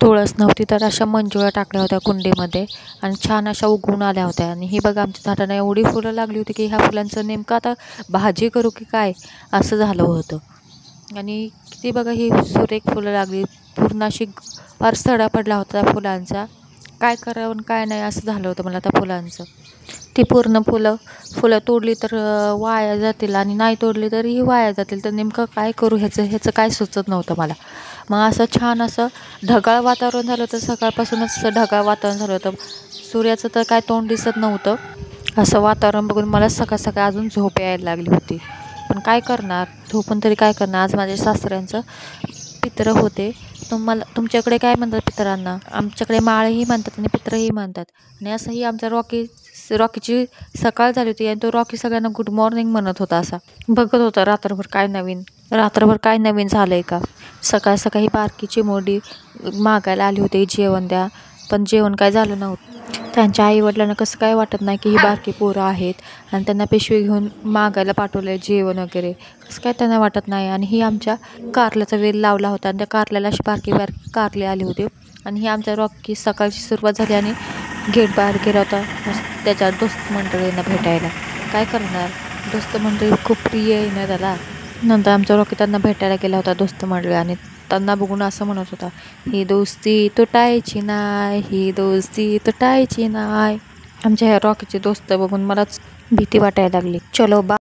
तुळस नव्हती तर अशा मंजुळा टाकल्या होत्या कुंडीमध्ये आणि छान अशा उगवून आल्या होत्या. आणि ही बघा आमच्या झाडांना एवढी फुलं लागली होती की ह्या फुलांचं नेमकं आता भाजी करू की काय असं झालं होतं. आणि किती बघा ही सुरेख फुलं लागली, पूर्ण अशी फार सडा पडला होता त्या फुलांचा. काय करावं आणि काय नाही असं झालं होतं मला त्या फुलांचं. ती पूर्ण फुलं तोडली तर वाया जातील आणि नाही तोडली तरीही वाया जातील, तर नेमकं काय करू ह्याचं काय सुचत नव्हतं मला. मग असं छान असं ढगाळ वातावरण झालं होतं, सकाळपासूनच असं ढगाळ वातावरण झालं होतं. सूर्याचं तर काय तोंड दिसत नव्हतं. असं वातावरण बघून मला सकाळ सकाळ अजून झोप यायला लागली होती. पण काय करणार, झोपून तरी काय करणार. आज माझ्या सासऱ्यांचं पित्र होते. तुमच्याकडे काय म्हणतात पितरांना? आमच्याकडे माळही म्हणतात आणि पित्रही म्हणतात. आणि असंही आमच्या रॉकीची सकाळ झाली होती आणि तो रॉकी सगळ्यांना गुड मॉर्निंग म्हणत होता. असा बघत होता रात्रभर काय नवीन झालं आहे का. सकाळ सकाळी बारकी चिमुरडी मागायला आली होती जेवण द्या, पण जेवण काय झालं नव्हतं. त्यांच्या आईवडिलांना कसं काय वाटत नाही की ही बारकी पोरं आहेत आणि त्यांना पिशवी घेऊन मागायला पाठवलं आहे जेवण वगैरे, कसं काय त्यांना वाटत नाही. आणि ही आमच्या कारल्याचा वेल लावला होता आणि त्या कारल्याला अशी बारकी कारले आली होती. आणि ही आमच्या रॉकी सकाळची सुरुवात झाली आणि गेट बाहेर गेला होता त्याच्या दोस्त मंडळींना भेटायला. काय करणार, दोस्त मंडळी खूप प्रिय आहे ना त्याला. नंतर आमचा रॉकी त्यांना भेटायला गेला होता दोस्त मंडळी, आणि त्यांना बघून असं म्हणत होता, ही दोस्ती तुटायची नाही, ही दोस्ती तुटायची नाही. आमच्या ह्या रॉकीचे दोस्त बघून मलाच भीती वाटायला लागली. चलो बा.